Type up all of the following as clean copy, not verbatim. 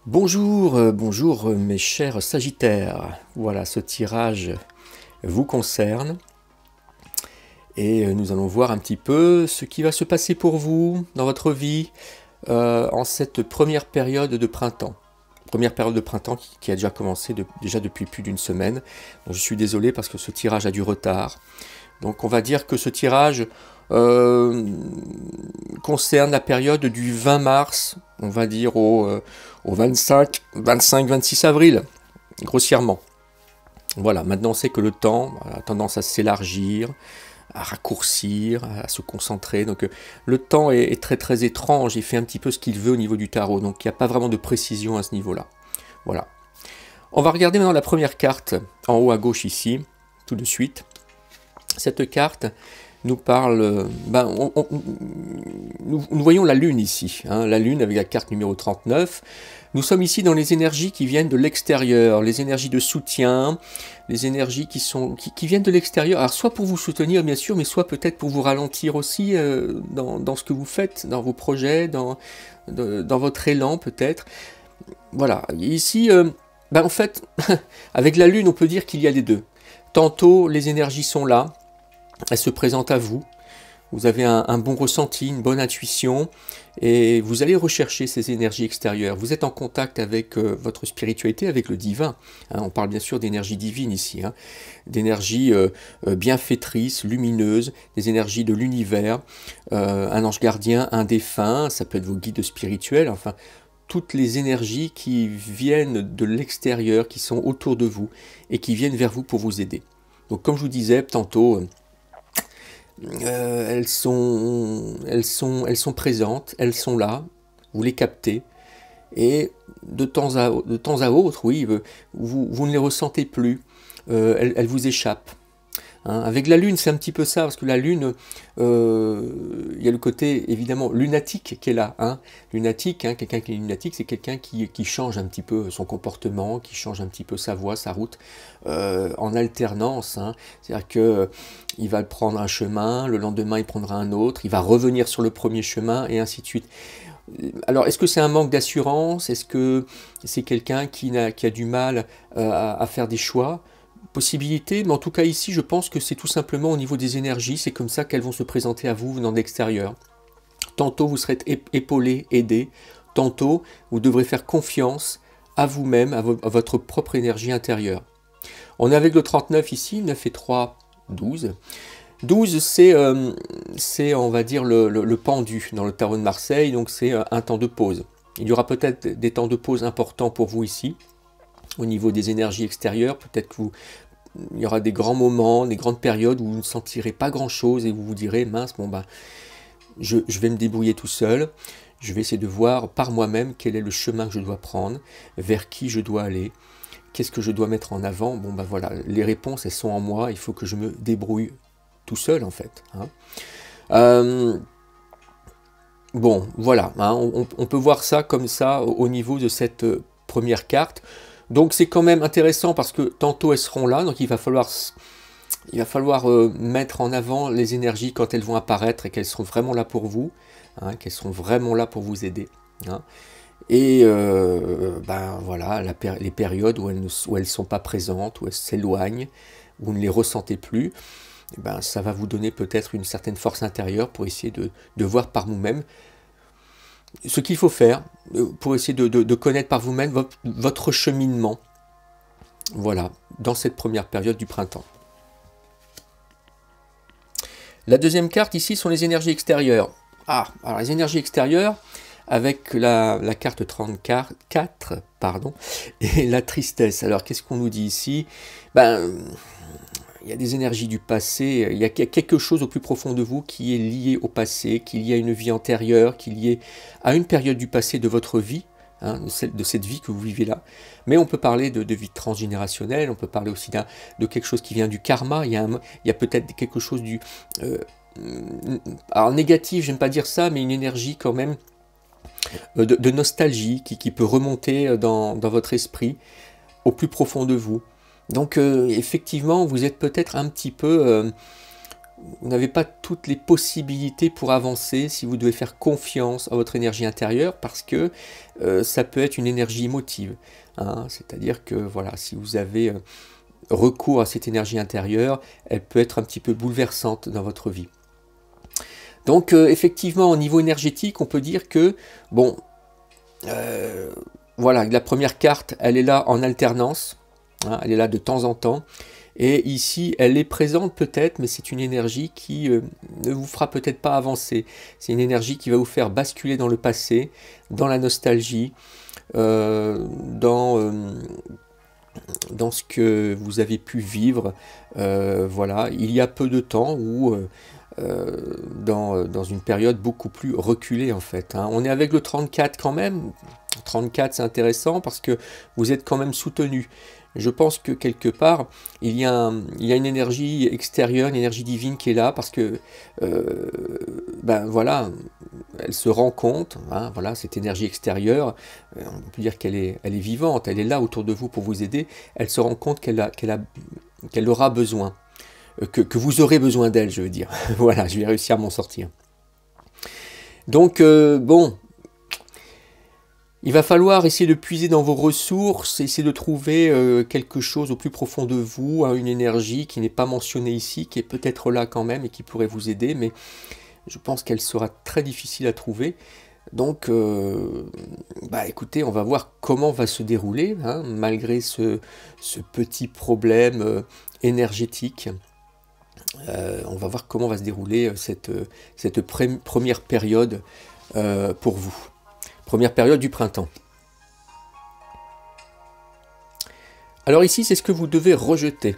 Bonjour, bonjour mes chers Sagittaires. Voilà, ce tirage vous concerne et nous allons voir un petit peu ce qui va se passer pour vous dans votre vie en cette première période de printemps. Première période de printemps qui a déjà commencé déjà depuis plus d'une semaine. Donc, je suis désolé parce que ce tirage a du retard. Donc on va dire que ce tirage concerne la période du 20 mars, on va dire au 25-26 avril, grossièrement. Voilà, maintenant on sait que le temps a tendance à s'élargir, à raccourcir, à se concentrer. Donc le temps est très très étrange, il fait un petit peu ce qu'il veut au niveau du tarot, donc il n'y a pas vraiment de précision à ce niveau-là. Voilà. On va regarder maintenant la première carte, en haut à gauche ici, tout de suite. Cette carte nous parle, nous voyons la Lune ici, hein, la Lune avec la carte numéro 39. Nous sommes ici dans les énergies qui viennent de l'extérieur, les énergies de soutien, les énergies qui viennent de l'extérieur. Alors soit pour vous soutenir bien sûr, mais soit peut-être pour vous ralentir aussi dans ce que vous faites, dans vos projets, dans votre élan peut-être. Voilà, ici, en fait, avec la Lune on peut dire qu'il y a les deux. Tantôt les énergies sont là, elles se présentent à vous, vous avez un bon ressenti, une bonne intuition, et vous allez rechercher ces énergies extérieures. Vous êtes en contact avec votre spiritualité, avec le divin. Hein, on parle bien sûr d'énergie divine ici, hein, d'énergie bienfaitrice, lumineuse, des énergies de l'univers, un ange gardien, un défunt, ça peut être vos guides spirituels, enfin, toutes les énergies qui viennent de l'extérieur, qui sont autour de vous, et qui viennent vers vous pour vous aider. Donc comme je vous disais tantôt, elles sont présentes, elles sont là, vous les captez, et de temps à autre, oui, vous ne les ressentez plus, elles vous échappent. Hein. Avec la Lune, c'est un petit peu ça, parce que la Lune, il y a le côté, évidemment, lunatique qui est là. Hein. Lunatique, hein, quelqu'un qui est lunatique, c'est quelqu'un qui change un petit peu son comportement, qui change un petit peu sa voie, sa route, en alternance. Hein. C'est-à-dire qu'il va prendre un chemin, le lendemain il prendra un autre, il va revenir sur le premier chemin, et ainsi de suite. Alors, est-ce que c'est un manque d'assurance? Est-ce que c'est quelqu'un qui a du mal à faire des choix? Possibilité, mais en tout cas ici, je pense que c'est tout simplement au niveau des énergies, c'est comme ça qu'elles vont se présenter à vous venant de l'extérieur. Tantôt vous serez épaulé, aidé, tantôt vous devrez faire confiance à vous-même, à votre propre énergie intérieure. On est avec le 39 ici, 9 et 3, 12. 12, c'est, on va dire, le pendu dans le tarot de Marseille, donc c'est un temps de pause. Il y aura peut-être des temps de pause importants pour vous ici, au niveau des énergies extérieures. Peut-être qu'il y aura des grands moments, des grandes périodes où vous ne sentirez pas grand-chose et vous vous direz, mince, bon je vais me débrouiller tout seul, je vais essayer de voir par moi-même quel est le chemin que je dois prendre, vers qui je dois aller, qu'est-ce que je dois mettre en avant. Bon voilà, les réponses, elles sont en moi, il faut que je me débrouille tout seul en fait. Hein. Bon, voilà, hein, on peut voir ça comme ça au niveau de cette première carte. Donc c'est quand même intéressant parce que tantôt elles seront là, donc il va falloir mettre en avant les énergies quand elles vont apparaître et qu'elles seront vraiment là pour vous, hein, qu'elles seront vraiment là pour vous aider. Hein. Et voilà, les périodes où elles ne sont pas présentes, où elles s'éloignent, où vous ne les ressentez plus, ça va vous donner peut-être une certaine force intérieure pour essayer de voir par vous-même ce qu'il faut faire pour essayer de connaître par vous-même votre cheminement, voilà, dans cette première période du printemps. La deuxième carte ici sont les énergies extérieures. Ah, alors les énergies extérieures, avec la carte 34, pardon, et la tristesse. Alors qu'est-ce qu'on nous dit ici? Il y a des énergies du passé, il y a quelque chose au plus profond de vous qui est lié au passé, qu'il y a une vie antérieure, qu'il y ait à une période du passé de votre vie, hein, de cette vie que vous vivez là. Mais on peut parler de vie transgénérationnelle, on peut parler aussi de quelque chose qui vient du karma, il y a peut-être quelque chose du... alors négatif, j'aime pas dire ça, mais une énergie quand même de nostalgie qui peut remonter dans votre esprit, au plus profond de vous. Donc effectivement, vous êtes peut-être un petit peu vous n'avez pas toutes les possibilités pour avancer, si vous devez faire confiance à votre énergie intérieure, parce que ça peut être une énergie émotive. Hein, c'est-à-dire que voilà, si vous avez recours à cette énergie intérieure, elle peut être un petit peu bouleversante dans votre vie. Donc effectivement, au niveau énergétique, on peut dire que, bon, voilà, la première carte, elle est là en alternance, hein, elle est là de temps en temps, et ici, elle est présente peut-être, mais c'est une énergie qui ne vous fera peut-être pas avancer. C'est une énergie qui va vous faire basculer dans le passé, dans la nostalgie, dans ce que vous avez pu vivre, voilà, il y a peu de temps, ou dans une période beaucoup plus reculée en fait. Hein. On est avec le 34 quand même. 34 c'est intéressant parce que vous êtes quand même soutenu. Je pense que quelque part, il y a une énergie extérieure, une énergie divine qui est là, parce que, ben voilà, elle se rend compte, hein, voilà, cette énergie extérieure, on peut dire qu'elle est vivante, elle est là autour de vous pour vous aider, elle se rend compte qu'elle aura besoin, que vous aurez besoin d'elle, je veux dire. Voilà, je vais réussir à m'en sortir. Donc, bon, il va falloir essayer de puiser dans vos ressources, essayer de trouver quelque chose au plus profond de vous, hein, une énergie qui n'est pas mentionnée ici, qui est peut-être là quand même et qui pourrait vous aider, mais je pense qu'elle sera très difficile à trouver. Donc, bah, écoutez, on va voir comment va se dérouler, hein, malgré ce petit problème énergétique. On va voir comment va se dérouler cette première période pour vous. Première période du printemps. Alors ici, c'est ce que vous devez rejeter.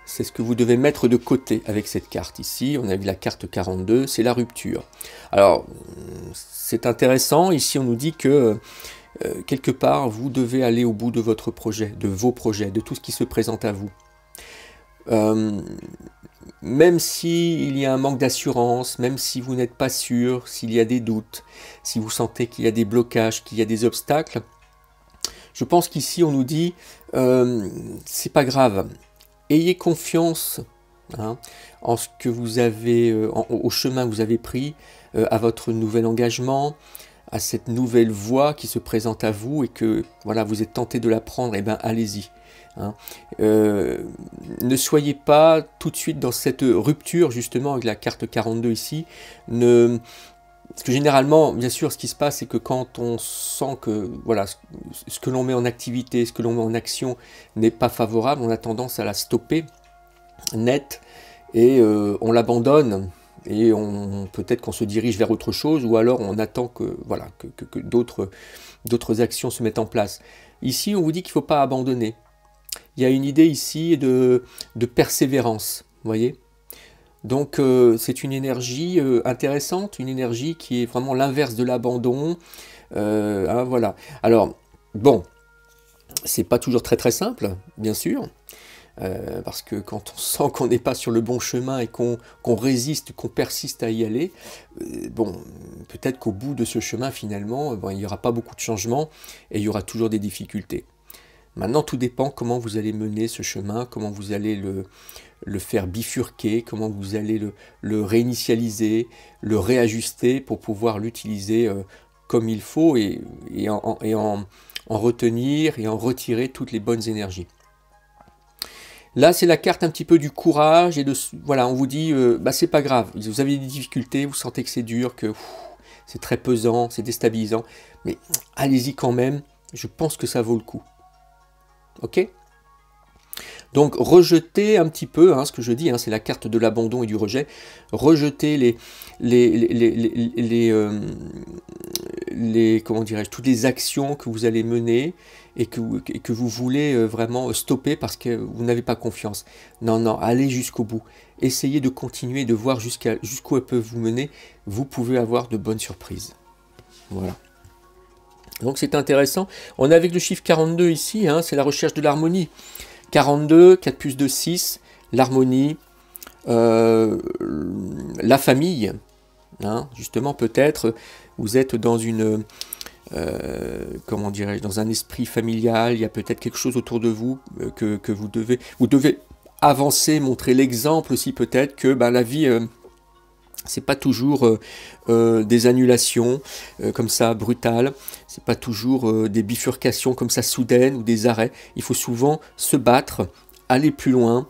C'est ce que vous devez mettre de côté avec cette carte. Ici, on a vu la carte 42, c'est la rupture. Alors, c'est intéressant. Ici, on nous dit que, quelque part, vous devez aller au bout de votre projet, de vos projets, de tout ce qui se présente à vous. Même s'il y a un manque d'assurance, même si vous n'êtes pas sûr, s'il y a des doutes, si vous sentez qu'il y a des blocages, qu'il y a des obstacles, je pense qu'ici on nous dit c'est pas grave, ayez confiance, hein, en ce que vous avez, au chemin que vous avez pris, à votre nouvel engagement, à cette nouvelle voie qui se présente à vous et que voilà, vous êtes tenté de la prendre, et bien allez-y. Hein. Ne soyez pas tout de suite dans cette rupture justement avec la carte 42 ici. Parce que généralement, bien sûr, ce qui se passe, c'est que quand on sent que voilà, ce que l'on met en activité, ce que l'on met en action n'est pas favorable, on a tendance à la stopper net et on l'abandonne. Et peut-être qu'on se dirige vers autre chose, ou alors on attend que, voilà, que d'autres actions se mettent en place. Ici, on vous dit qu'il ne faut pas abandonner. Il y a une idée ici de persévérance, vous voyez. Donc c'est une énergie intéressante, une énergie qui est vraiment l'inverse de l'abandon. Hein, voilà. Alors, bon, c'est pas toujours très simple, bien sûr. Parce que quand on sent qu'on n'est pas sur le bon chemin et qu'on résiste, qu'on persiste à y aller, bon, peut-être qu'au bout de ce chemin, finalement, bon, il n'y aura pas beaucoup de changements et il y aura toujours des difficultés. Maintenant, tout dépend comment vous allez mener ce chemin, comment vous allez le faire bifurquer, comment vous allez le réinitialiser, le réajuster pour pouvoir l'utiliser comme il faut et en retenir et en retirer toutes les bonnes énergies. Là, c'est la carte un petit peu du courage et de voilà, on vous dit, bah c'est pas grave, vous avez des difficultés, vous sentez que c'est dur, que c'est très pesant, c'est déstabilisant, mais allez-y quand même, je pense que ça vaut le coup. Ok? Donc rejetez un petit peu, hein, ce que je dis, hein, c'est la carte de l'abandon et du rejet. Rejetez comment dirais-je, toutes les actions que vous allez mener et que vous voulez vraiment stopper parce que vous n'avez pas confiance. Non, non, allez jusqu'au bout. Essayez de continuer, de voir jusqu'où elles peuvent vous mener. Vous pouvez avoir de bonnes surprises. Voilà. Donc c'est intéressant. On a avec le chiffre 42 ici, hein, c'est la recherche de l'harmonie. 42, 4 plus 2, 6, l'harmonie, la famille. Hein, justement, peut-être, vous êtes dans une... comment dirais-je, dans un esprit familial, il y a peut-être quelque chose autour de vous que vous devez avancer, montrer l'exemple aussi peut-être que ben, la vie, c'est pas toujours des annulations comme ça brutales, c'est pas toujours des bifurcations comme ça soudaines ou des arrêts. Il faut souvent se battre, aller plus loin,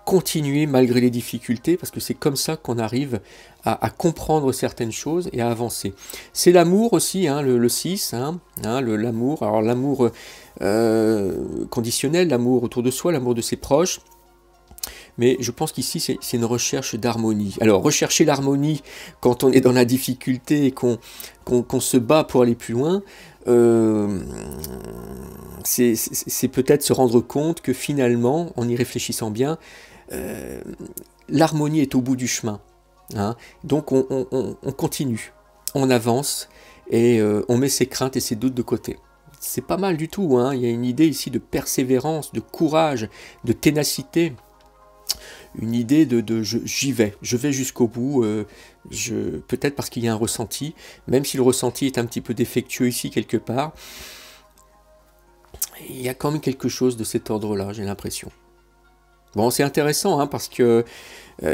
continuer malgré les difficultés, parce que c'est comme ça qu'on arrive à comprendre certaines choses et à avancer. C'est l'amour aussi, hein, le 6, hein, l'amour. Alors l'amour conditionnel, l'amour autour de soi, l'amour de ses proches. Mais je pense qu'ici, c'est une recherche d'harmonie. Alors, rechercher l'harmonie quand on est dans la difficulté et qu'on se bat pour aller plus loin, c'est peut-être se rendre compte que finalement, en y réfléchissant bien, l'harmonie est au bout du chemin. Hein. Donc, on continue, on avance et on met ses craintes et ses doutes de côté. C'est pas mal du tout. Hein. Il y a une idée ici de persévérance, de courage, de ténacité. Une idée de j'y vais, je vais jusqu'au bout, peut-être parce qu'il y a un ressenti, même si le ressenti est un petit peu défectueux ici quelque part, il y a quand même quelque chose de cet ordre-là, j'ai l'impression. Bon, c'est intéressant, hein, parce que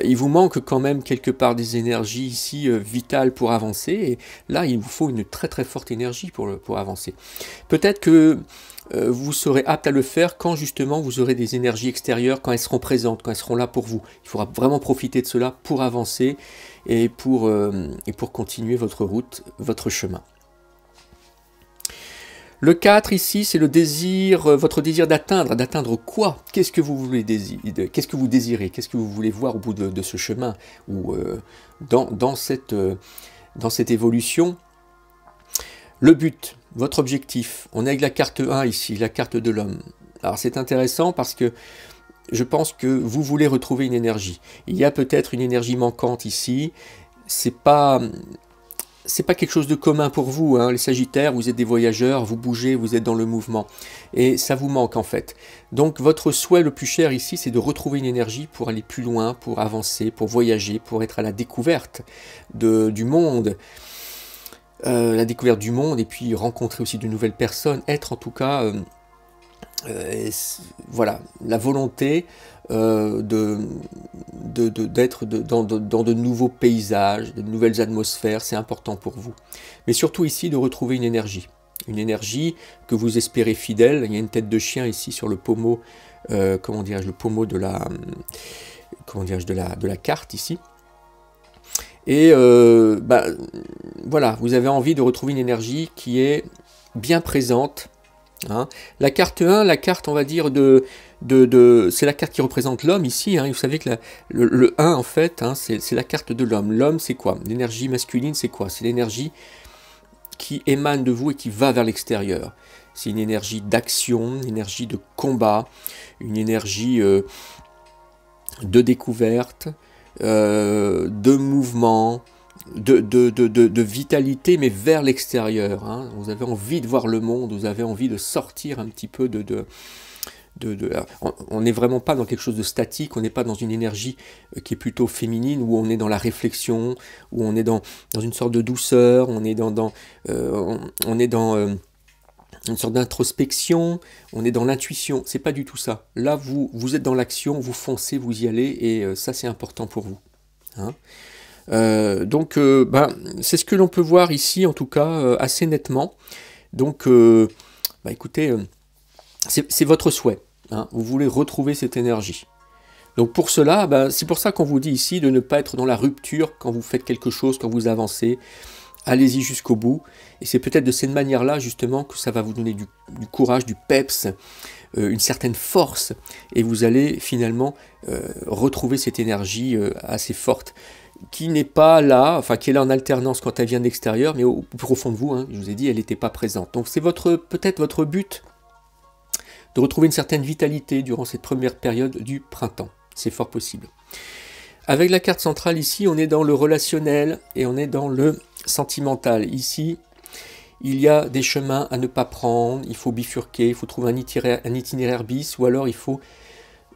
il vous manque quand même quelque part des énergies ici vitales pour avancer, et là il vous faut une très très forte énergie pour avancer. Peut-être que vous serez apte à le faire quand justement vous aurez des énergies extérieures, quand elles seront présentes, quand elles seront là pour vous. Il faudra vraiment profiter de cela pour avancer et pour continuer votre route, votre chemin. Le 4 ici, c'est le désir, votre désir d'atteindre. D'atteindre quoi? Qu'est-ce que vous voulez désirer? Qu'est-ce que vous désirez? Qu'est-ce que vous voulez voir au bout de ce chemin? Ou dans cette évolution? Le but, votre objectif. On est avec la carte 1 ici, la carte de l'homme. Alors c'est intéressant parce que je pense que vous voulez retrouver une énergie. Il y a peut-être une énergie manquante ici. C'est pas quelque chose de commun pour vous, hein. Les Sagittaires, vous êtes des voyageurs, vous bougez, vous êtes dans le mouvement. Et ça vous manque en fait. Donc votre souhait le plus cher ici, c'est de retrouver une énergie pour aller plus loin, pour avancer, pour voyager, pour être à la découverte du monde. La découverte du monde et puis rencontrer aussi de nouvelles personnes, être en tout cas, voilà, la volonté d'être dans de nouveaux paysages, de nouvelles atmosphères, c'est important pour vous. Mais surtout ici de retrouver une énergie que vous espérez fidèle. Il y a une tête de chien ici sur le pommeau, comment dirais-je, le pommeau de la carte ici. Et voilà, vous avez envie de retrouver une énergie qui est bien présente. Hein. La carte 1, la carte, on va dire, c'est la carte qui représente l'homme ici. Hein. Vous savez que le 1, en fait, hein, c'est la carte de l'homme. L'homme, c'est quoi? L'énergie masculine, c'est quoi? C'est l'énergie qui émane de vous et qui va vers l'extérieur. C'est une énergie d'action, une énergie de combat, une énergie de découverte, de mouvement, de vitalité, mais vers l'extérieur. Hein. Vous avez envie de voir le monde, vous avez envie de sortir un petit peu on n'est vraiment pas dans quelque chose de statique, on n'est pas dans une énergie qui est plutôt féminine, où on est dans la réflexion, où on est dans une sorte de douceur, on est dans une sorte d'introspection, on est dans l'intuition, c'est pas du tout ça. Là, vous êtes dans l'action, vous foncez, vous y allez, et ça, c'est important pour vous. Hein. Donc, c'est ce que l'on peut voir ici, en tout cas, assez nettement. Donc, écoutez, c'est votre souhait. Hein. Vous voulez retrouver cette énergie. Donc, pour cela, c'est pour ça qu'on vous dit ici de ne pas être dans la rupture quand vous faites quelque chose, quand vous avancez. Allez-y jusqu'au bout. Et c'est peut-être de cette manière-là, justement, que ça va vous donner du courage, du peps, une certaine force. Et vous allez finalement retrouver cette énergie assez forte, qui n'est pas là, enfin qui est là en alternance quand elle vient de l'extérieur, mais au plus profond de vous, hein, je vous ai dit, elle n'était pas présente. Donc c'est peut-être votre but de retrouver une certaine vitalité durant cette première période du printemps. C'est fort possible. Avec la carte centrale ici, on est dans le relationnel et on est dans le sentimental. Ici, il y a des chemins à ne pas prendre, il faut bifurquer, il faut trouver un itinéraire bis, ou alors il faut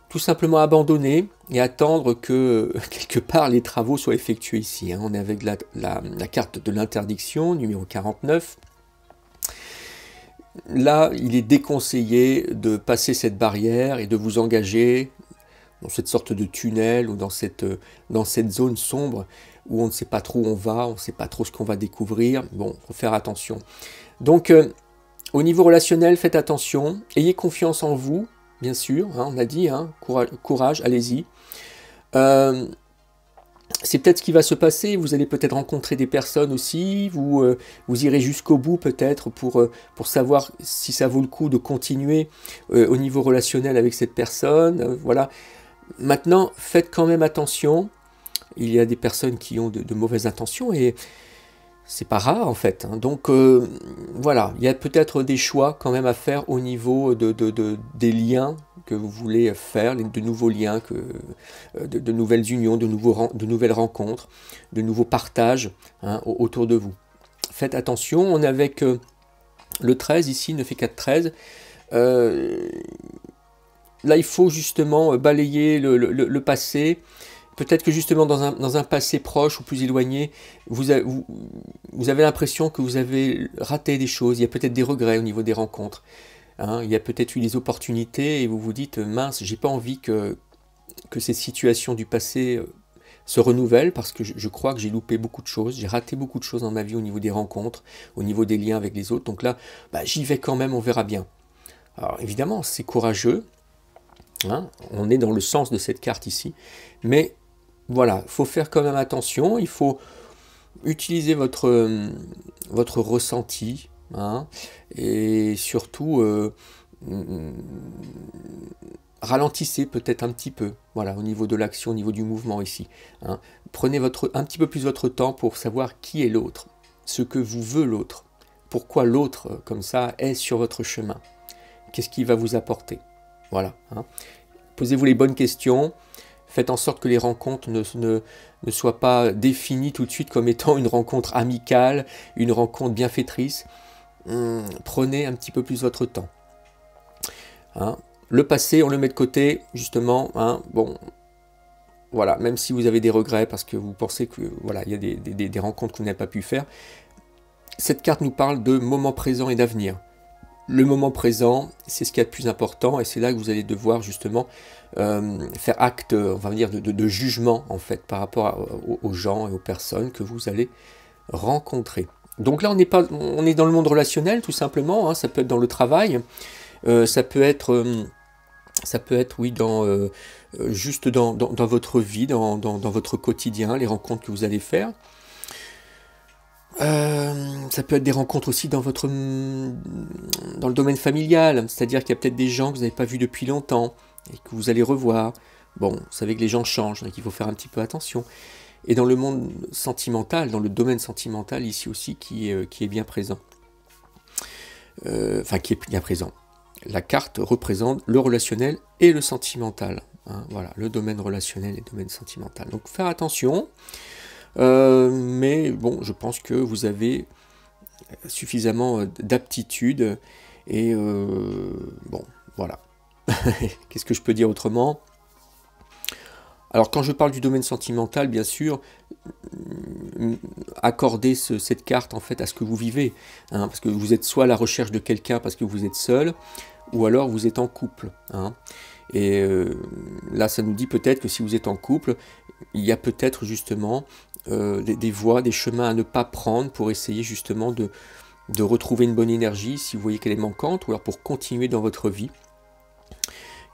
tout simplement abandonner et attendre que quelque part les travaux soient effectués ici. Hein. On est avec la carte de l'interdiction, numéro 49. Là, il est déconseillé de passer cette barrière et de vous engager dans cette sorte de tunnel ou dans cette zone sombre où on ne sait pas trop où on va, on ne sait pas trop ce qu'on va découvrir. Bon, il faut faire attention. Donc, au niveau relationnel, faites attention. Ayez confiance en vous, bien sûr. Hein, on a dit, hein, courage, allez-y. C'est peut-être ce qui va se passer. Vous allez peut-être rencontrer des personnes aussi. Vous irez jusqu'au bout peut-être pour savoir si ça vaut le coup de continuer au niveau relationnel avec cette personne. Voilà. Maintenant, faites quand même attention. Il y a des personnes qui ont de mauvaises intentions et c'est pas rare en fait. Hein. Donc voilà, il y a peut-être des choix quand même à faire au niveau des liens que vous voulez faire, de nouveaux liens, de nouvelles unions, de nouvelles rencontres, de nouveaux partages hein, autour de vous. Faites attention, on est avec le 13 ici, 9 et 4, 13. Là, il faut justement balayer le passé. Peut-être que justement dans un passé proche ou plus éloigné, vous avez l'impression que vous avez raté des choses. Il y a peut-être des regrets au niveau des rencontres. Hein. Il y a peut-être eu des opportunités et vous vous dites, mince, j'ai pas envie que ces situations du passé se renouvellent parce que je crois que j'ai loupé beaucoup de choses. J'ai raté beaucoup de choses dans ma vie au niveau des rencontres, au niveau des liens avec les autres. Donc là, j'y vais quand même, on verra bien. Alors évidemment, c'est courageux. Hein, on est dans le sens de cette carte ici, mais voilà, il faut faire quand même attention, il faut utiliser votre ressenti, hein, et surtout ralentissez peut-être un petit peu, voilà, au niveau de l'action, au niveau du mouvement ici. Hein. Prenez un petit peu plus votre temps pour savoir qui est l'autre, ce que vous veut l'autre, pourquoi l'autre, comme ça, est sur votre chemin, qu'est-ce qu'il va vous apporter. Voilà. Hein. Posez-vous les bonnes questions. Faites en sorte que les rencontres ne soient pas définies tout de suite comme étant une rencontre amicale, une rencontre bienfaitrice. Prenez un petit peu plus votre temps. Hein. Le passé, on le met de côté, justement. Hein. Bon, voilà, même si vous avez des regrets parce que vous pensez que voilà, il y a des rencontres que vous n'avez pas pu faire. Cette carte nous parle de moment présent et d'avenir. Le moment présent, c'est ce qu'il y a de plus important et c'est là que vous allez devoir justement faire acte, on va dire, de jugement en fait par rapport aux gens et aux personnes que vous allez rencontrer. Donc là, on est dans le monde relationnel tout simplement, hein, ça peut être dans le travail, ça peut être oui, juste dans votre vie, dans votre quotidien, les rencontres que vous allez faire. Ça peut être des rencontres aussi dans le domaine familial, c'est-à-dire qu'il y a peut-être des gens que vous n'avez pas vus depuis longtemps et que vous allez revoir. Bon, vous savez que les gens changent, donc il faut faire un petit peu attention. Et dans le monde sentimental, dans le domaine sentimental ici aussi, qui est bien présent. Enfin, qui est bien présent. La carte représente le relationnel et le sentimental. Hein, voilà, le domaine relationnel et le domaine sentimental. Donc faire attention. Mais bon, je pense que vous avez suffisamment d'aptitude et bon, voilà. Qu'est-ce que je peux dire autrement? Alors quand je parle du domaine sentimental, bien sûr, accordez cette carte en fait à ce que vous vivez, hein, parce que vous êtes soit à la recherche de quelqu'un parce que vous êtes seul, ou alors vous êtes en couple. Hein. Et là, ça nous dit peut-être que si vous êtes en couple, il y a peut-être justement des voies, des chemins à ne pas prendre pour essayer justement de retrouver une bonne énergie si vous voyez qu'elle est manquante, ou alors pour continuer dans votre vie.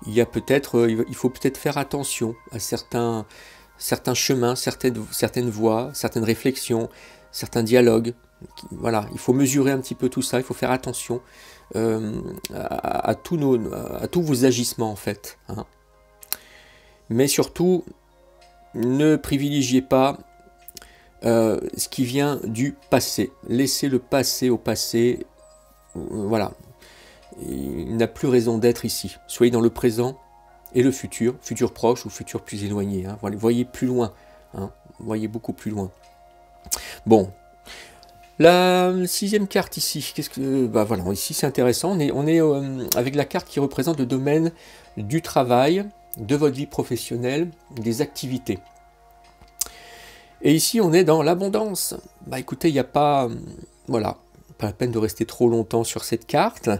Il faut peut-être faire attention à certains chemins, certaines voies, certaines réflexions, certains dialogues. Voilà, il faut mesurer un petit peu tout ça, il faut faire attention à tous vos agissements en fait. Hein. Mais surtout, ne privilégiez pas ce qui vient du passé. Laissez le passé au passé. Voilà. Il n'a plus raison d'être ici. Soyez dans le présent et le futur proche ou futur plus éloigné. Hein. Voyez plus loin. Hein. Voyez beaucoup plus loin. Bon. La 6e carte ici, voilà, ici c'est intéressant. On est avec la carte qui représente le domaine du travail, de votre vie professionnelle, des activités. Et ici, on est dans l'abondance. Écoutez, il n'y a pas... Voilà, pas la peine de rester trop longtemps sur cette carte.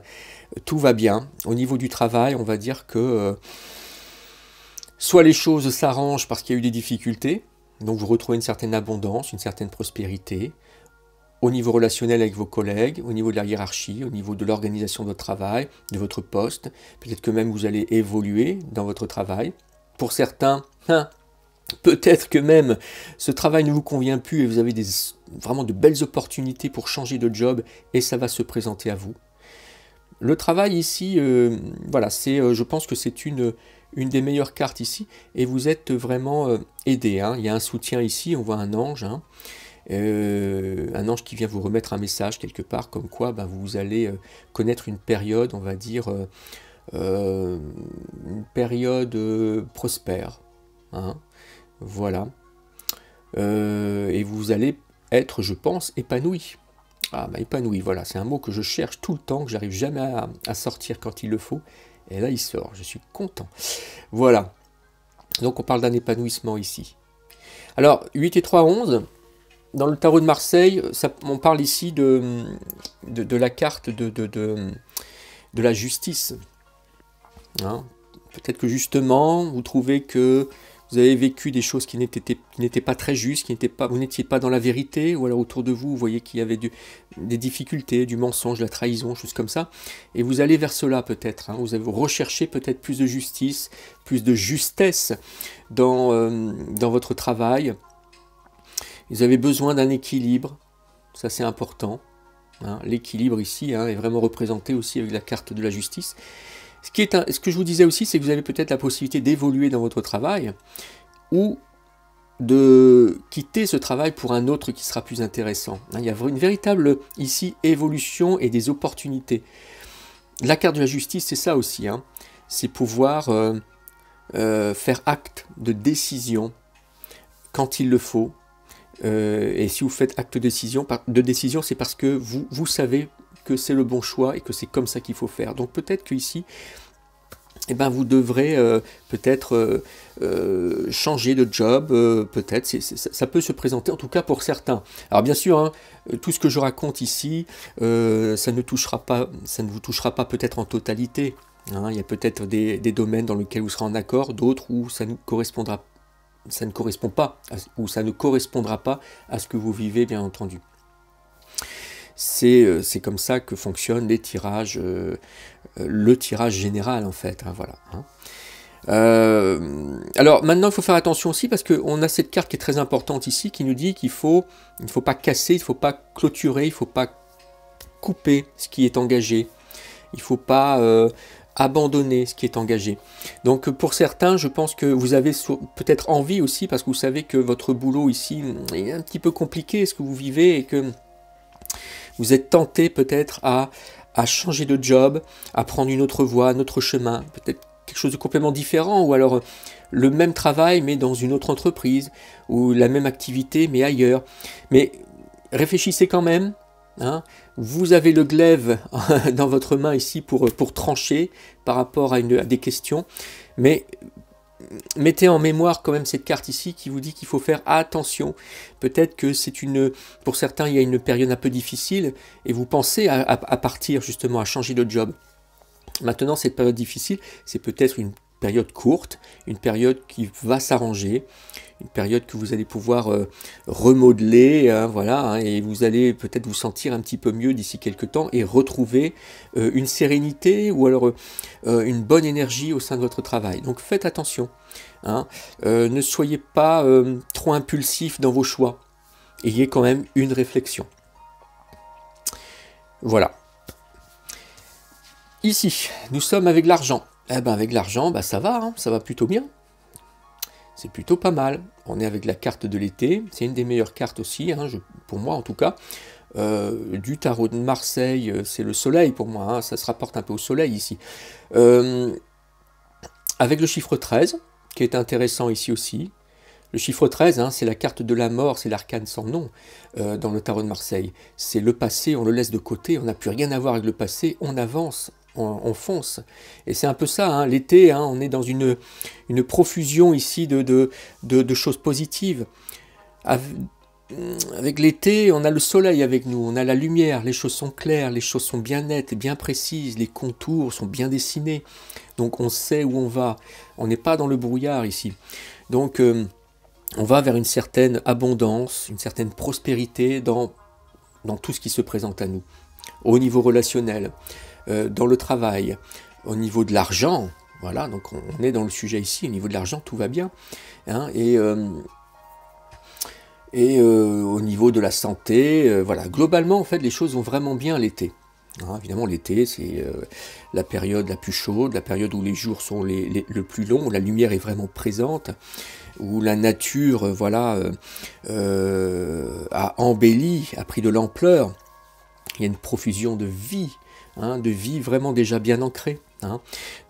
Tout va bien. Au niveau du travail, on va dire que Soit les choses s'arrangent parce qu'il y a eu des difficultés, donc vous retrouvez une certaine abondance, une certaine prospérité, au niveau relationnel avec vos collègues, au niveau de la hiérarchie, au niveau de l'organisation de votre travail, de votre poste. Peut-être que même vous allez évoluer dans votre travail. Pour certains, peut-être que même ce travail ne vous convient plus et vous avez vraiment de belles opportunités pour changer de job et ça va se présenter à vous. Le travail ici, voilà, je pense que c'est une des meilleures cartes ici et vous êtes vraiment aidé. Hein. Il y a un soutien ici, on voit un ange. Hein. Un ange qui vient vous remettre un message quelque part, comme quoi vous allez connaître une période, on va dire, une période prospère. Hein, voilà. Et vous allez être, je pense, épanoui. Ah, épanoui, voilà, c'est un mot que je cherche tout le temps, que j'arrive jamais à sortir quand il le faut. Et là, il sort, je suis content. Voilà. Donc, on parle d'un épanouissement ici. Alors, 8 et 3, 11... Dans le tarot de Marseille, on parle ici de la carte de la justice. Hein, peut-être que justement, vous trouvez que vous avez vécu des choses qui n'étaient pas très justes, vous n'étiez pas dans la vérité, ou alors autour de vous, vous voyez qu'il y avait des difficultés, du mensonge, de la trahison, choses comme ça. Et vous allez vers cela peut-être. Hein, vous avez recherché peut-être plus de justice, plus de justesse dans votre travail. Vous avez besoin d'un équilibre, ça c'est important. Hein. L'équilibre ici est vraiment représenté aussi avec la carte de la justice. Ce que je vous disais aussi, c'est que vous avez peut-être la possibilité d'évoluer dans votre travail ou de quitter ce travail pour un autre qui sera plus intéressant. Hein. Il y a une véritable ici évolution et des opportunités. La carte de la justice, c'est ça aussi. Hein. C'est pouvoir faire acte de décision quand il le faut. Et si vous faites acte de décision, c'est parce que vous savez que c'est le bon choix et que c'est comme ça qu'il faut faire. Donc peut-être qu'ici, vous devrez peut-être changer de job, peut-être, ça peut se présenter, en tout cas pour certains. Alors bien sûr, hein, tout ce que je raconte ici, ça ne vous touchera pas peut-être en totalité. Hein. Il y a peut-être des domaines dans lesquels vous serez en accord, d'autres où ça ne correspond pas, ou ça ne correspondra pas à ce que vous vivez, bien entendu. C'est comme ça que fonctionnent les tirages, le tirage général en fait, hein, voilà. Hein. Alors maintenant il faut faire attention aussi parce qu'on a cette carte qui est très importante ici qui nous dit qu'il il ne faut pas casser, il ne faut pas clôturer, il ne faut pas couper ce qui est engagé, il ne faut pas abandonner ce qui est engagé. Donc pour certains, je pense que vous avez peut-être envie aussi, parce que vous savez que votre boulot ici est un petit peu compliqué, ce que vous vivez, et que vous êtes tenté peut-être à changer de job, à prendre une autre voie, un autre chemin, peut-être quelque chose de complètement différent, ou alors le même travail mais dans une autre entreprise, ou la même activité mais ailleurs. Mais réfléchissez quand même. Hein, vous avez le glaive dans votre main ici pour trancher par rapport à des questions, mais mettez en mémoire quand même cette carte ici qui vous dit qu'il faut faire attention. Peut-être que pour certains il y a une période un peu difficile et vous pensez à partir justement, à changer de job. Maintenant cette période difficile, c'est peut-être une période courte, une période qui va s'arranger, une période que vous allez pouvoir remodeler, hein, voilà, hein, et vous allez peut-être vous sentir un petit peu mieux d'ici quelques temps et retrouver une sérénité ou alors une bonne énergie au sein de votre travail. Donc faites attention, hein, ne soyez pas trop impulsif dans vos choix, ayez quand même une réflexion. Voilà. Ici, nous sommes avec l'argent. Eh ben avec l'argent, ça va, hein, ça va plutôt bien. C'est plutôt pas mal. On est avec la carte de l'été. C'est une des meilleures cartes aussi, hein, pour moi en tout cas. Du tarot de Marseille, c'est le soleil pour moi. Hein, ça se rapporte un peu au soleil ici. Avec le chiffre 13, qui est intéressant ici aussi. Le chiffre 13, hein, c'est la carte de la mort, c'est l'arcane sans nom dans le tarot de Marseille. C'est le passé, on le laisse de côté, on n'a plus rien à voir avec le passé, on avance. On fonce. Et c'est un peu ça, hein, l'été, hein, on est dans une profusion ici de choses positives. avec l'été, on a le soleil avec nous, on a la lumière, les choses sont claires, les choses sont bien nettes, bien précises, les contours sont bien dessinés, donc on sait où on va, on n'est pas dans le brouillard ici. Donc on va vers une certaine abondance, une certaine prospérité dans tout ce qui se présente à nous, au niveau relationnel, dans le travail, au niveau de l'argent, voilà, donc on est dans le sujet ici, au niveau de l'argent, tout va bien, hein, et au niveau de la santé, voilà, globalement, en fait, les choses vont vraiment bien l'été. Hein, évidemment, l'été, c'est la période la plus chaude, la période où les jours sont le plus longs, où la lumière est vraiment présente, où la nature, voilà, a embelli, a pris de l'ampleur. Il y a une profusion de vie, hein, de vie vraiment déjà bien ancrée. Hein.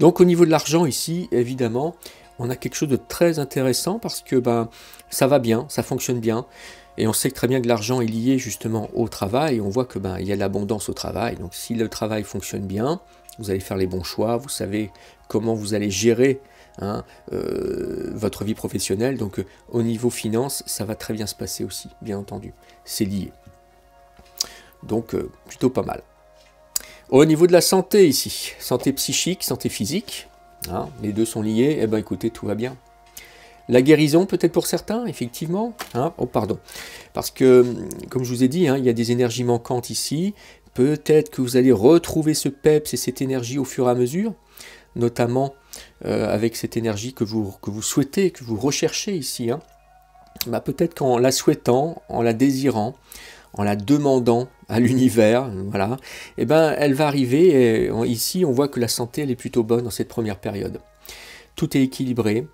Donc, au niveau de l'argent, ici, évidemment, on a quelque chose de très intéressant parce que ça va bien, ça fonctionne bien. Et on sait très bien que l'argent est lié justement au travail. On voit que il y a l'abondance au travail. Donc si le travail fonctionne bien, vous allez faire les bons choix, vous savez comment vous allez gérer, hein, votre vie professionnelle. Donc au niveau finance, ça va très bien se passer aussi, bien entendu. C'est lié. Donc plutôt pas mal. Au niveau de la santé ici, santé psychique, santé physique, hein, les deux sont liés, eh bien écoutez, tout va bien. La guérison peut-être pour certains, effectivement. Hein, oh pardon. Parce que, comme je vous ai dit, hein, il y a des énergies manquantes ici. Peut-être que vous allez retrouver ce peps et cette énergie au fur et à mesure, notamment avec cette énergie que vous souhaitez, que vous recherchez ici. Hein. Peut-être qu'en la souhaitant, en la désirant, en la demandant à l'univers, voilà, eh ben, elle va arriver. Et ici, on voit que la santé elle est plutôt bonne dans cette première période. Tout est équilibré.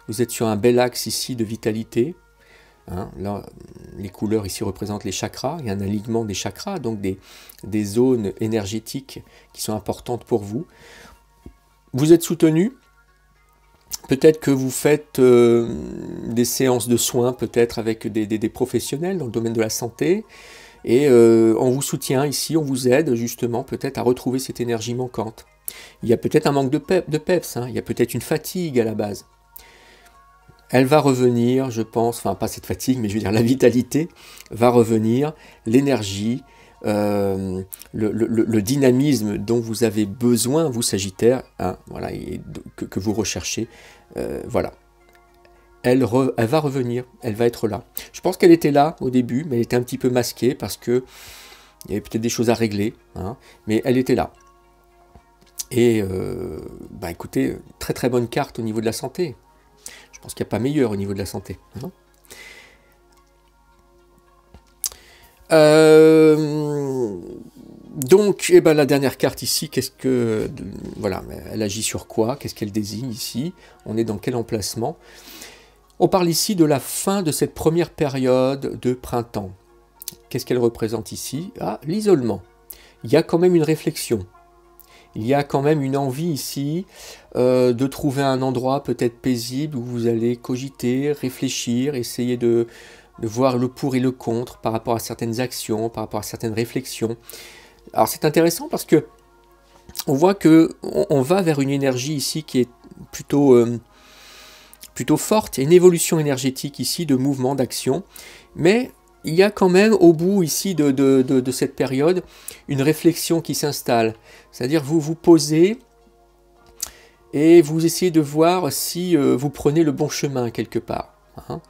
Vous êtes sur un bel axe ici de vitalité. Hein, là, les couleurs ici représentent les chakras. Il y a un alignement des chakras, donc des zones énergétiques qui sont importantes pour vous. Vous êtes soutenu. Peut-être que vous faites des séances de soins, peut-être avec des professionnels dans le domaine de la santé. Et on vous soutient ici, on vous aide justement peut-être à retrouver cette énergie manquante. Il y a peut-être un manque de peps, hein, il y a peut-être une fatigue à la base. Elle va revenir, je pense, enfin pas cette fatigue, mais je veux dire la vitalité va revenir, l'énergie, le dynamisme dont vous avez besoin, vous Sagittaire, hein, voilà, que vous recherchez, voilà. Elle va revenir, elle va être là. Je pense qu'elle était là au début, mais elle était un petit peu masquée parce que il y avait peut-être des choses à régler, hein, mais elle était là. Et écoutez, très très bonne carte au niveau de la santé. Je pense qu'il n'y a pas meilleur au niveau de la santé. Hein. Donc, la dernière carte ici, voilà, elle agit sur quoi? Qu'est-ce qu'elle désigne ici? On est dans quel emplacement? On parle ici de la fin de cette première période de printemps. Qu'est-ce qu'elle représente ici? Ah, l'isolement. Il y a quand même une réflexion. Il y a quand même une envie ici de trouver un endroit peut-être paisible où vous allez cogiter, réfléchir, essayer de voir le pour et le contre par rapport à certaines actions, par rapport à certaines réflexions. Alors c'est intéressant parce que on voit que on va vers une énergie ici qui est plutôt forte. Il y a une évolution énergétique ici de mouvement, d'action, mais il y a quand même au bout ici de cette période une réflexion qui s'installe. C'est-à-dire vous vous posez et vous essayez de voir si vous prenez le bon chemin quelque part. Hein.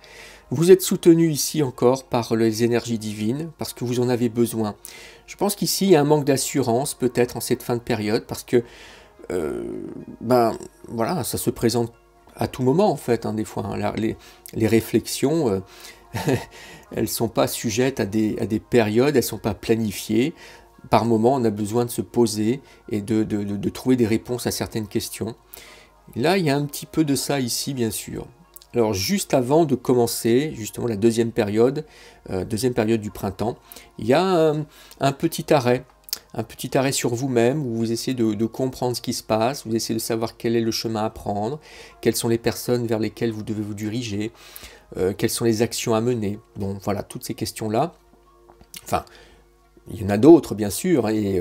Vous êtes soutenu ici encore par les énergies divines parce que vous en avez besoin. Je pense qu'ici il y a un manque d'assurance peut-être en cette fin de période parce que voilà, ça se présente à tout moment en fait, hein, des fois. Hein, les réflexions, elles ne sont pas sujettes à des périodes, elles ne sont pas planifiées. Par moment, on a besoin de se poser et de trouver des réponses à certaines questions. Et là, il y a un petit peu de ça ici, bien sûr. Alors, juste avant de commencer, justement, la deuxième période du printemps, il y a un petit arrêt sur vous-même, où vous essayez de comprendre ce qui se passe, vous essayez de savoir quel est le chemin à prendre, quelles sont les personnes vers lesquelles vous devez vous diriger, quelles sont les actions à mener. Bon, voilà, toutes ces questions-là. Enfin, il y en a d'autres, bien sûr, et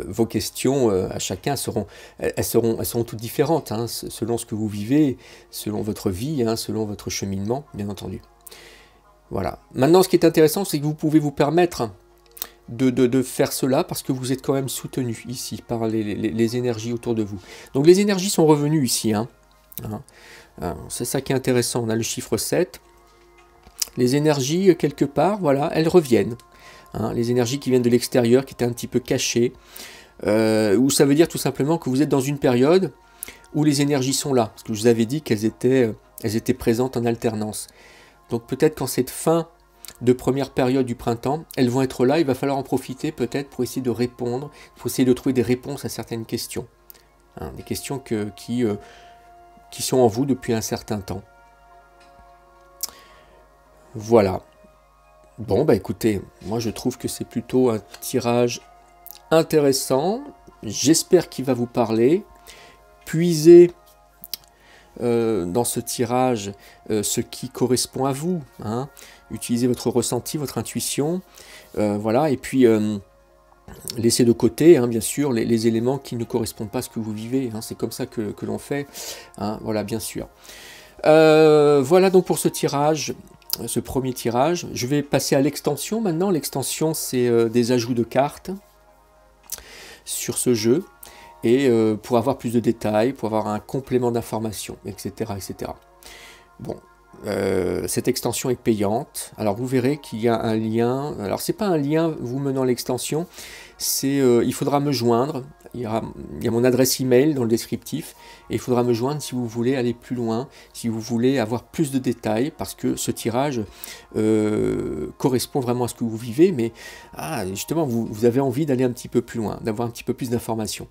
vos questions à chacun seront toutes différentes, hein, selon ce que vous vivez, selon votre vie, hein, selon votre cheminement, bien entendu. Voilà. Maintenant, ce qui est intéressant, c'est que vous pouvez vous permettre de faire cela parce que vous êtes quand même soutenu ici par les énergies autour de vous. Donc les énergies sont revenues ici. C'est ça qui est intéressant. On a le chiffre 7. Les énergies, quelque part, voilà, elles reviennent. Les énergies qui viennent de l'extérieur, qui étaient un petit peu cachées. Ou ça veut dire tout simplement que vous êtes dans une période où les énergies sont là. Parce que je vous avais dit qu'elles étaient présentes en alternance. Donc peut-être qu'en cette fin de première période du printemps, elles vont être là, il va falloir en profiter peut-être pour essayer de répondre, pour essayer de trouver des réponses à certaines questions. Des questions qui sont en vous depuis un certain temps. Voilà. Bon, bah écoutez, moi je trouve que c'est plutôt un tirage intéressant. J'espère qu'il va vous parler. Puisez dans ce tirage ce qui correspond à vous. Utilisez votre ressenti, votre intuition. Voilà, et puis laissez de côté, bien sûr, les éléments qui ne correspondent pas à ce que vous vivez. C'est comme ça que l'on fait. Voilà, bien sûr. Voilà donc pour ce tirage, ce premier tirage. Je vais passer à l'extension maintenant. L'extension, c'est des ajouts de cartes sur ce jeu. Et pour avoir plus de détails, pour avoir un complément d'information, etc., etc. Bon, cette extension est payante. Alors vous verrez qu'il y a un lien. Alors c'est pas un lien vous menant l'extension, c'est il faudra me joindre. Il y a mon adresse email dans le descriptif et il faudra me joindre si vous voulez aller plus loin, si vous voulez avoir plus de détails, parce que ce tirage correspond vraiment à ce que vous vivez, mais justement vous avez envie d'aller un petit peu plus loin, d'avoir un petit peu plus d'informations.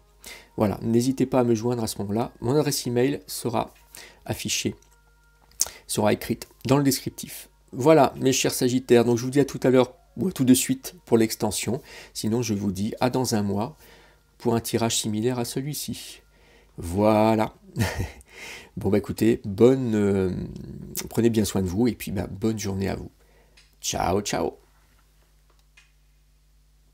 Voilà, n'hésitez pas à me joindre à ce moment-là. Mon adresse email sera affichée, sera écrite dans le descriptif. Voilà, mes chers Sagittaires, donc je vous dis à tout à l'heure, ou à tout de suite pour l'extension. Sinon, je vous dis à dans un mois pour un tirage similaire à celui-ci. Voilà. Bon, bah écoutez, prenez bien soin de vous et puis bonne journée à vous. Ciao, ciao.